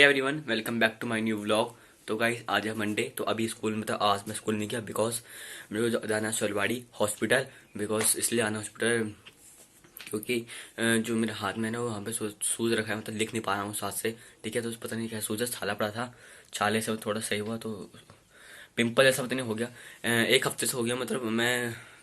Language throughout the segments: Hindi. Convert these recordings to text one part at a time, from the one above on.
Everyone, welcome back to my new vlog. तो गाइस आज है मंडे। तो अभी स्कूल में था, आज मैं स्कूल नहीं गया बिकॉज मेरे को जाना है सोलवाड़ी हॉस्पिटल। बिकॉज इसलिए आना हॉस्पिटल क्योंकि जो मेरे हाथ में है ना वहाँ पे सूज रखा है, मतलब लिख नहीं पा रहा हूँ साथ से। ठीक है, तो पता नहीं क्या सूज है, छाला पड़ा था, छाले से थोड़ा सही हुआ तो पिंपल ऐसा पता नहीं हो गया। एक हफ्ते से हो गया, मतलब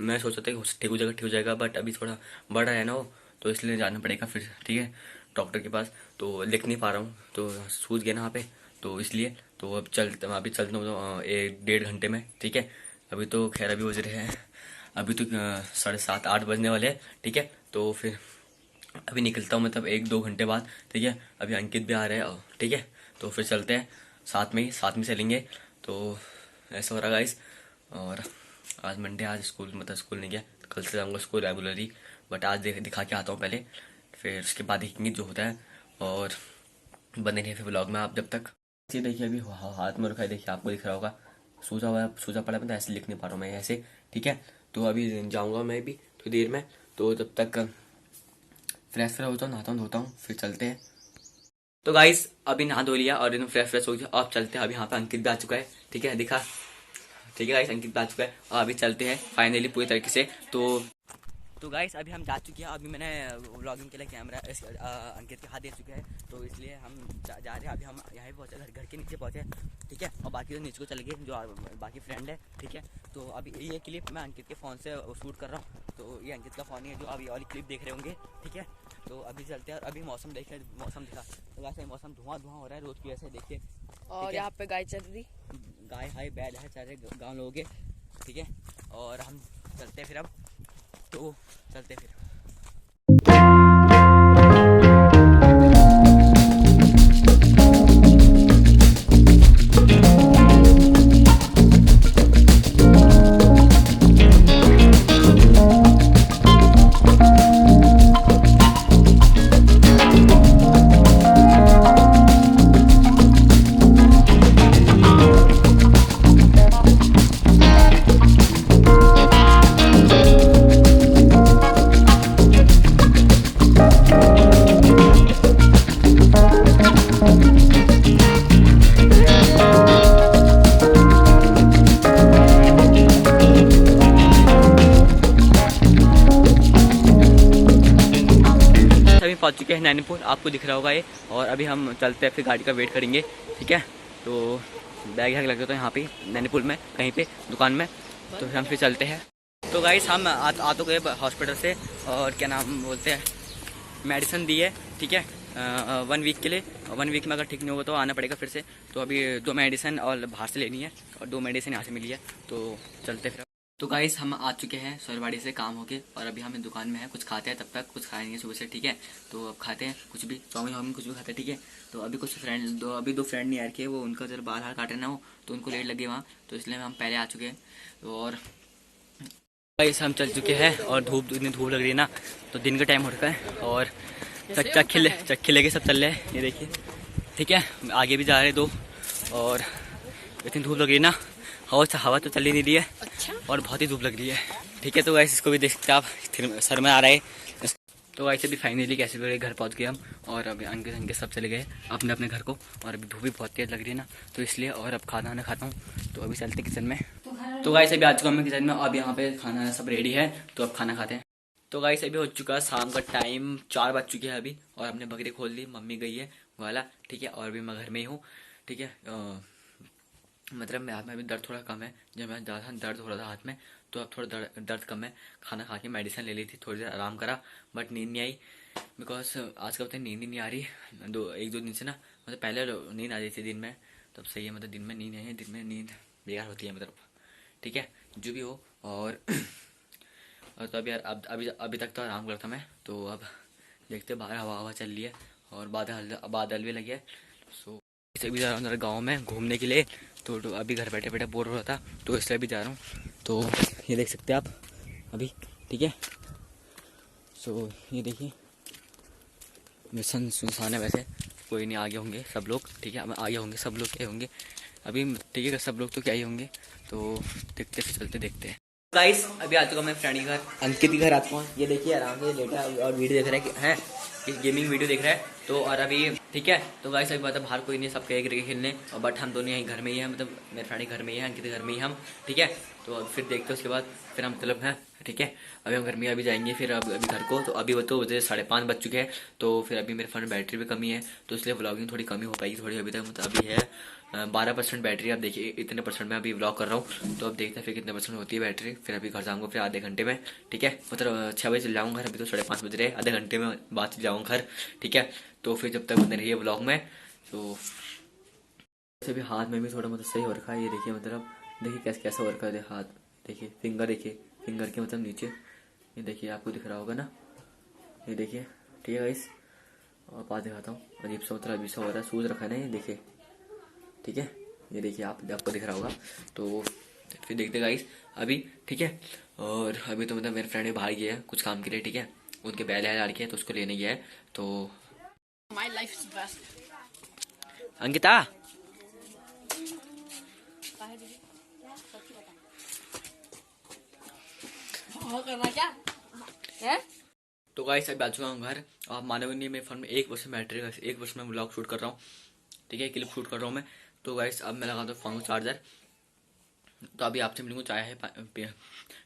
मैं सोचा था कि ठीक हो जाएगा, बट अभी थोड़ा बढ़ रहा है ना वो, तो इसलिए जाना पड़ेगा फिर। ठीक है, डॉक्टर के पास। तो लिख नहीं पा रहा हूँ, तो सूझ गया ना वहाँ पे, तो इसलिए तो अब अभी चलता हूँ तो 1-1.5 घंटे में। ठीक है, अभी तो खैर अभी बज रहे हैं, अभी तो 7:30-8 बजने वाले हैं। ठीक है, तो फिर अभी निकलता हूँ, मतलब 1-2 घंटे बाद। ठीक है, अभी अंकित भी आ रहे हैं। ठीक है, तो फिर चलते हैं, साथ में चलेंगे। तो ऐसा हो रहा गाइस। और आज मंडे, आज स्कूल मतलब स्कूल नहीं गया, कल से जाऊँगा स्कूल रेगुलरली। बट आज दिखा के आता हूँ पहले, फिर उसके बाद देखेंगे जो होता है। और बने रहिए फिर ब्लॉग में आप जब तक। ये देखिए अभी हाथ में रखा है, देखिए आपको दिख रहा होगा, सूजा पड़ा है, मतलब ऐसे लिख नहीं पा रहा हूँ मैं ऐसे। ठीक है, तो अभी जाऊँगा मैं भी थोड़ी देर में, तो जब तक फ्रेश होता हूँ, नहाता हूँ, धोता हूँ, फिर चलते हैं। तो गाइस अभी नहा धो लिया और एकदम फ्रेश हो गया, अब चलते हैं। अभी यहाँ पे अंकित भी आ चुका है। ठीक है, दिखा। ठीक है गाइस, अंकित भी आ चुका है और अभी चलते हैं फाइनली पूरी तरीके से। तो गाइस अभी हम जा चुके हैं, अभी मैंने व्लॉगिंग के लिए कैमरा अंकित के हाथ दे चुके हैं, तो इसलिए हम जा रहे हैं। अभी हम यहाँ पे पहुँचे, घर के नीचे पहुँचे। ठीक है, और बाकी तो नीचे को चले गए जो बाकी फ्रेंड है। ठीक है, तो अभी ये क्लिप मैं अंकित के फ़ोन से शूट कर रहा हूँ, तो ये अंकित का फ़ोन ही है जो अभी वाली क्लिप देख रहे होंगे। ठीक है, तो अभी चलते हैं। और अभी मौसम देख रहे, मौसम दिखा तो वैसे मौसम धुआं हो रहा है रोज की, ऐसे देखिए। और यहाँ पे गाय चल रही, गाय हाय बैल है सारे गाँव लोगों के। ठीक है, और हम चलते हैं फिर, अब तो चलते फिर। अभी पहुंच चुके हैं नैनीपुर, आपको दिख रहा होगा ये। और अभी हम चलते हैं, फिर गाड़ी का वेट करेंगे। ठीक है, तो बैग लग जाता है यहाँ पे नैनीपुर में कहीं पे दुकान में, तो हम फिर चलते हैं। तो गाइस हम आ तो गए हॉस्पिटल से, और क्या नाम बोलते हैं, मेडिसिन दी है। ठीक है, 1 वीक के लिए। 1 वीक में अगर ठीक नहीं होगा तो आना पड़ेगा फिर से। तो अभी 2 मेडिसिन और बाहर से लेनी है, और 2 मेडिसिन यहाँ से मिली है, तो चलते फिर। तो गाइस हम आ चुके हैं सोलवाड़ी से काम होके, और अभी हम दुकान में हैं, कुछ खाते हैं, तब तक कुछ खाएंगे सुबह से। ठीक है, तो अब खाते हैं कुछ भी, चाउमीन कुछ भी खाते हैं। ठीक है, तो अभी कुछ फ्रेंड अभी 2 फ्रेंड नहीं आ रखे, वो उनका जरा बाल हाल काटे ना हो, तो उनको लेट लगे वहाँ, तो इसलिए हम पहले आ चुके हैं। और गाइस हम चल चुके हैं, और इतनी धूप लग रही है ना, तो दिन का टाइम हो रखा है, और चक्के लेके सब चल रहे हैं, ये देखिए। ठीक है, आगे भी जा रहे हैं 2, और इतनी धूप लग रही है ना, हवा तो चल ही नहीं रही है। अच्छा? और बहुत ही धूप लग रही है। ठीक है, तो गाइस इसको भी देख सकते हैं आप, सर में आ रहा है। तो गाइस अभी फाइनली कैसे भी घर पहुंच गए हम, और अभी अंकित सब चले गए अपने अपने घर को, और अभी धूप भी बहुत तेज लग रही है ना, तो इसलिए। और अब खाना खाता हूँ, तो अभी चलते किचन में। तो गाइस अभी आ चुका मैं किचन में, अब यहाँ पे खाना सब रेडी है, तो अब खाना खाते हैं। तो गाइस अभी हो चुका है शाम का टाइम, 4 बज चुके हैं अभी, और हमने बकरी खोल दी, मम्मी गई है वाला। ठीक है, और अभी मैं घर में ही हूँ। ठीक है, मतलब मेरे हाथ में अभी दर्द थोड़ा कम है, जब मैं ज़्यादा दर्द हो रहा था हाथ में, तो अब थोड़ा दर्द कम है। खाना खा के मेडिसिन ले ली थी, थोड़ी देर आराम करा, बट नींद नहीं आई। बिकॉज आज का पता नींद ही नहीं आ रही 1-2 दिन से ना, मतलब पहले नींद आ रही थी दिन में, तब सही है, मतलब दिन में नींद नहीं है, दिन में नींद बेकार होती है मतलब। ठीक है, जो भी हो। और तो अभी तक तो आराम करता मैं, तो अब देखते बाहर हवा चल रही है, और बादल भी लगे। सो इसे भी जा रहा हूँ गाँव में घूमने के लिए, तो अभी घर बैठे बैठे बोर हो रहा था, तो इसलिए भी जा रहा हूँ। तो ये देख सकते हैं आप अभी। ठीक है, सो ये देखिए मिशन सुनसान है, वैसे कोई नहीं, आगे होंगे सब लोग। ठीक है, आगे होंगे सब लोग, क्या होंगे अभी। ठीक है, सब लोग तो क्या ही होंगे, तो देखते फिर चलते देखते हैं। गाइस अभी आ चुका मैं फ्रेंड के घर, अंकित के घर आ चुका हूँ। ये देखिए आराम से लेटा और वीडियो देख रहा है कि गेमिंग वीडियो देख रहा है। तो और अभी ठीक है। तो गाइस अभी मतलब बाहर कोई नहीं, सब गए क्रिकेट खेलने, और बट हम दोनों यहीं घर में ही हैं, मतलब मेरे फ्रेंड घर में ही है, अंकित घर में ही हम, ठीक है। तो अब फिर देखते हैं उसके बाद फिर हम मतलब हैं, ठीक है। अभी हम घर में अभी जाएंगे फिर अब अभी घर को। तो अभी वो तो बजे 5:30 बज चुके हैं। तो फिर अभी मेरे फोन में बैटरी भी कमी है, तो इसलिए व्लॉगिंग थोड़ी कमी हो पाएगी थोड़ी अभी तक, मतलब अभी है 12% बैटरी। आप देखिए इतने परसेंट में अभी व्लॉग कर रहा हूँ, तो अब देखते हैं फिर कितने परसेंट होती है बैटरी। फिर अभी घर जाऊँगा फिर आधे घंटे में, ठीक है। मतलब 6 बजे चल जाऊँगा घर, अभी तो 5:30 बज रहे हैं, आधे घंटे में बाद चल जाऊँगा घर, ठीक है। तो फिर जब तक बने रहिए व्लॉग में। तो वैसे भी हाथ में भी थोड़ा मतलब सही हो रखा है, ये देखिए, मतलब देखिए कैसे कैसा हो रखा है हाथ, देखिए फिंगर, देखिए फिंगर के मतलब नीचे, ये देखिए आपको दिख रहा होगा ना, ये देखिए, ठीक है गाइस। और पास दिखाता हूँ, अजीब सा मतलब अजीब सा हो रहा है, सूज रखा है ना ये देखिए, ठीक है। ये देखिए आपको दिख रहा होगा। तो फिर देखते गाइस अभी, ठीक है। और अभी तो मतलब मेरे फ्रेंड बाहर गया है कुछ काम के लिए, ठीक है। उनके बैल है लड़के हैं तो उसको लेने गया है। तो My life is best. Ankita, हाँ करना क्या है? तो गाइस अभी आ चुका हूँ घर। आप मानोगे नहीं, मेरे फोन में 1% बैटरी है, 1% में ब्लॉग शूट कर रहा हूँ, ठीक है, क्लिप शूट कर रहा हूँ मैं। तो गाइस अब मैं लगाता हूँ फोन को चार्जर। तो अभी आपसे मिलूंगा, चाय है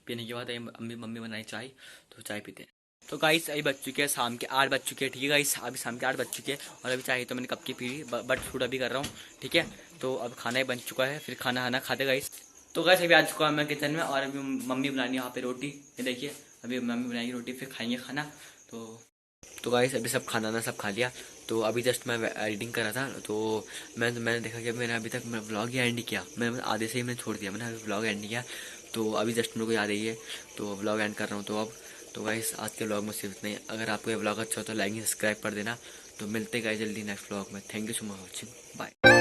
पीने के बाद अम्मी मम्मी बनाई चाय, तो चाय पीते हैं। तो गाइस अभी बज चुके हैं शाम के 8 बज चुके हैं, ठीक है गाइस, अभी शाम के 8 बज चुके हैं। और अभी चाय तो मैंने कब की पी ली, बट शूट अभी कर रहा हूँ, ठीक है। तो अब खाना ही बन चुका है, फिर खाना खाना खाते गाइस। तो गाइस अभी आ चुका हूँ मैं किचन में, और अभी मम्मी बनानी है यहाँ पे रोटी, ये देखिए अभी मम्मी बनाएगी रोटी, फिर खाएंगे खाना। तो गाइस अभी सब खाना ना सब खा लिया। तो अभी जस्ट मैं एडिटिंग कर रहा था, तो मैंने देखा कि मैंने अभी तक मैं व्लॉग ही एंड नहीं किया, मैं आधे से ही मैंने छोड़ दिया, मैंने अभी व्लॉग एंड नहीं किया। तो अभी जस्ट मेरे को याद आई है, तो व्लॉग एंड कर रहा हूँ। तो अब तो गाइस आज के व्लॉग में सिर्फ इतना ही। अगर आपको ये व्लॉग अच्छा हो तो लाइक सब्सक्राइब कर देना। तो मिलते गाइस जल्दी नेक्स्ट व्लॉग में। Thank you so much watching, bye.